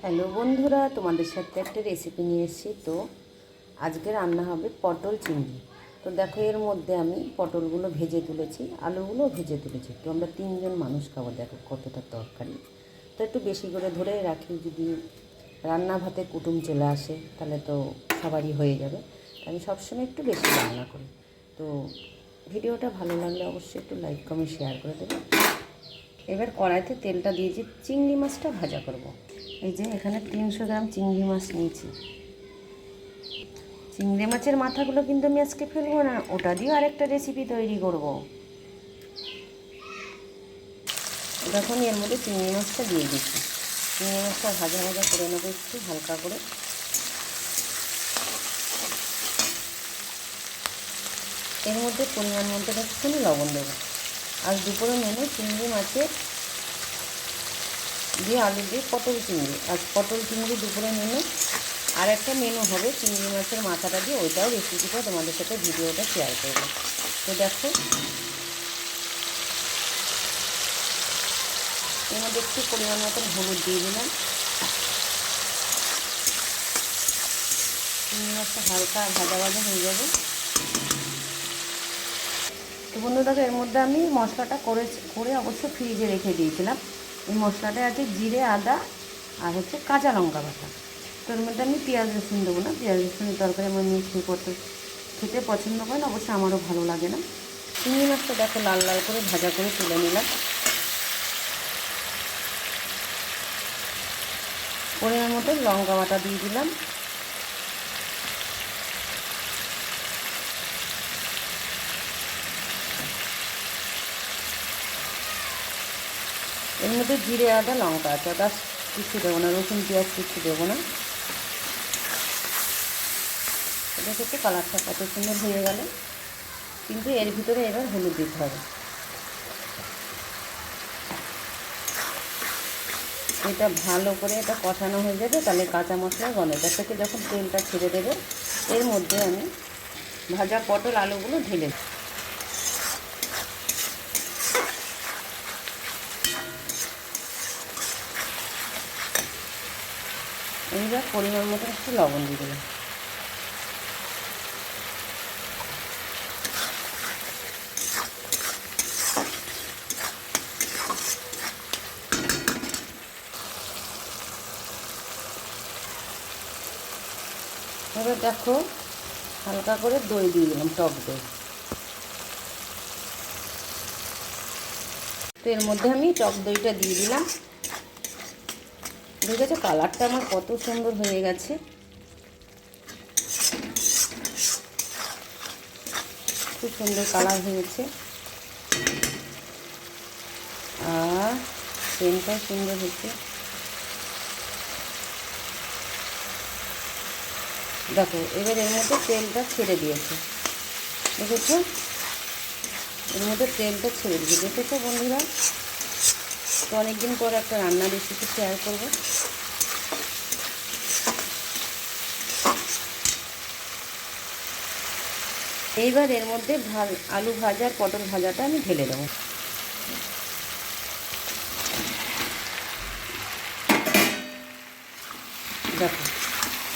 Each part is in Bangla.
হ্যালো বন্ধুরা, তোমাদের সাথে একটা রেসিপি নিয়ে এসেছি। তো আজকে রান্না হবে পটল চিংড়ি। তো দেখো, এর মধ্যে আমি পটলগুলো ভেজে তুলেছি, আলুগুলো ভেজে তুলেছি। তো আমরা 3জন মানুষ খাবো, দেখো কতটা তরকারি। তো একটু বেশি করে ধরে রাখি, যদি রান্না ভাতে কুটুম চলে আসে তাহলে তো সবারই হয়ে যাবে। আমি সবসময় একটু বেশি রান্না করি। তো ভিডিওটা ভালো লাগলে অবশ্যই একটু লাইক কমেন্ট শেয়ার করে দেবে। এবার কড়াইতে তেলটা দিয়েছি, চিংড়ি মাছটা ভাজা করব। এই যে এখানে 300 গ্রাম চিংড়ি মাছ নিয়েছি। চিংড়ি মাছের মাথাগুলো কিন্তু আমি আজকে ফেলবো না, ওটা দিয়েও আরেকটা রেসিপি তৈরি করব। দেখুন, এর মধ্যে চিংড়ি মাছটা দিয়ে দিচ্ছি। চিংড়ি মাছটা ভাজা ভাজা করে নেবো একটু হালকা করে। এর মধ্যে পরিমাণ মতো একটুখানি লবণ দেবো। আজ দুপুরে মেনু চিংড়ি মাছের দিয়ে আলু দিয়ে পটল চিংড়ি। আজ পটল চিংড়ি দুপুরে মেনু। আর একটা মেনু হবে চিংড়ি মাছের মাথাটা দিয়ে, ওইটাও রেসিপিটা তোমাদের সাথে ভিডিওটা শেয়ার করব। তো দেখো, এর মধ্যে একটু পরিমাণ মতন হলুদ দিয়ে দিলাম। চিংড়ি মাছটা হালকা ভাজা ভাজা হয়ে যাবে। তো বন্ধুরা, এর মধ্যে আমি মশলাটা করে অবশ্য ফ্রিজে রেখে দিয়েছিলাম। এই মশলাটা আছে জিরে, আদা আর হচ্ছে কাঁচা লঙ্কা বাটা। তো এর মধ্যে আমি পেঁয়াজ রসুন দেবো না, পেঁয়াজ রসুনের তরকারি আমার মিষ্টি করতে খেতে পছন্দ করে না, অবশ্য আমারও ভালো লাগে না। চিংড়ি মাছটা দেখো লাল লাল করে ভাজা করে তুলে নিলাম। পরিমাণ মতো লঙ্কা বাটা দিয়ে দিলাম। এর মধ্যে জিরে, আদা, লঙ্কা আছে, আদা কিছু দেবো না, রসুন পেঁয়াজ কিছু দেবো না। এটা হচ্ছে কালারটা কত সুন্দর হয়ে গেল। কিন্তু এর ভিতরে এবার হলুদ দিতে হবে। এটা ভালো করে এটা কষানো হয়ে যাবে, তাহলে কাঁচা মশলার গন্ধটা থেকে যখন তেলটা ছেড়ে দেবে, এর মধ্যে আমি ভাজা পটল আলুগুলো ঢেলে দেব। এইবার পরিমাণ মতো একটু লবণ দিয়ে দেবো। এবার দেখো, হালকা করে দই দিয়ে দিলাম, টক দই। তো এর মধ্যে আমি টক দইটা দিয়ে দিলাম। ঠিক আছে, কালারটা আমার কত সুন্দর হয়ে গেছে। খুব সুন্দর কালার হয়েছে, আর সেন্টটাও সুন্দর হয়েছে। দেখো, এবার এর মধ্যে তেলটা ছেড়ে দিয়েছে, দেখেছো? এর মধ্যে তেলটা ছেড়ে দিয়েছে, দেখেছো বন্ধুরা? তো অনেকদিন পর একটা রান্নার রেসিপি শেয়ার করবো। এইবার এর মধ্যে আলু ভাজা আর পটল ভাজাটা আমি ঢেলে দেবো। দেখো,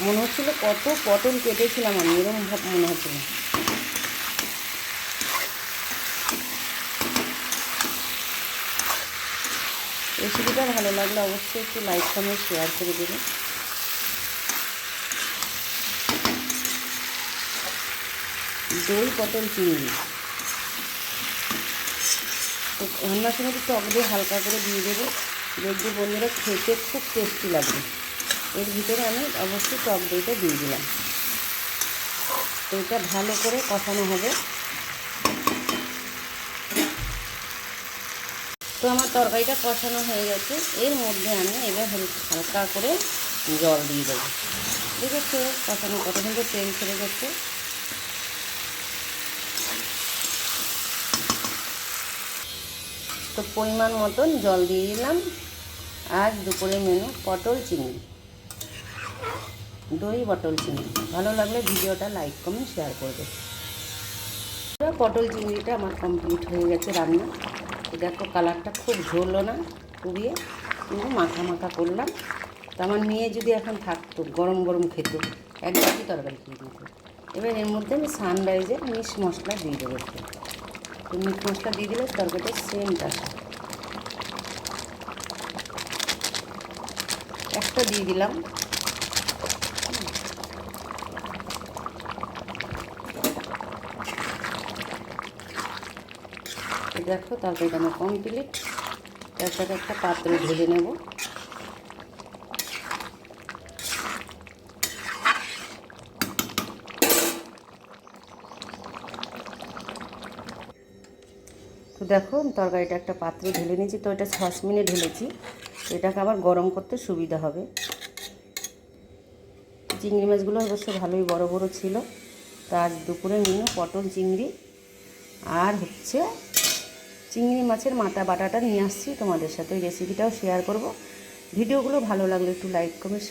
মনে হচ্ছিল কত পটল কেটেছিলাম আমি, এরকম ভাব মনে হচ্ছিল। রেসিপিটা ভালো লাগলে অবশ্যই একটু লাইক কমেন্ট শেয়ার করে দেবে। দই পটল চিংড়ি তো রান্নার সময় একটু টক দিয়ে হালকা করে দিয়ে দেবে, দেখবে বন্ধুরা খেতে খুব টেস্টি লাগবে। এর ভিতরে আমি অবশ্যই টক দইটা দিয়ে দিলাম। তো এটা ভালো করে কষানো হবে। তো আমার তরকারিটা কষানো হয়ে গেছে, এর মধ্যে আমি এবার হালকা করে জল দিয়ে দেবো। দেখেছো কষানো কত সুন্দর তেল ছেড়ে গেছে। তো পরিমাণ মতন জল দিয়ে দিলাম। আজ দুপুরে মেনু পটল চিংড়ি, দই পটল চিংড়ি। ভালো লাগলে ভিডিওটা লাইক কমেন্ট শেয়ার করবে। পটল চিংড়িটা আমার কমপ্লিট হয়ে গেছে রান্না। দেখো কালারটা খুব ঝোলও না, খুবই কিন্তু মাখা মাখা করলাম। তো আমার মেয়ে যদি এখন থাকতো, গরম গরম খেত, এক বাটি তরকারি খেয়ে দিত। এবার এর মধ্যে আমি সানরাইজের মিক্স মশলা দিয়ে দেবো একটু। তো মিক্স মশলা দিয়ে দিলে তরকারিটা সেন্ট আসে। একটা দিয়ে দিলাম। দেখো তরকারিটা আমার কমপ্লিট। তারপরে একটা পাত্রে ঢেলে নেব। তো দেখো তরকারিটা একটা পাত্রে ঢেলে নিয়েছি। তো এটা সসপ্যানে ঢেলেছি, এটাকে আবার গরম করতে সুবিধা হবে। চিংড়ি মাছগুলো অবশ্য ভালোই বড় বড় ছিল। তো আজ দুপুরে মেনু পটল চিংড়ি আর হচ্ছে চিংড়ি মাছের মাথা বাটাটা নিয়ে আসছি তোমাদের সাথে। ওই রেসিপিটাও শেয়ার করব। ভিডিওগুলো ভালো লাগলে একটু লাইক কমেন্ট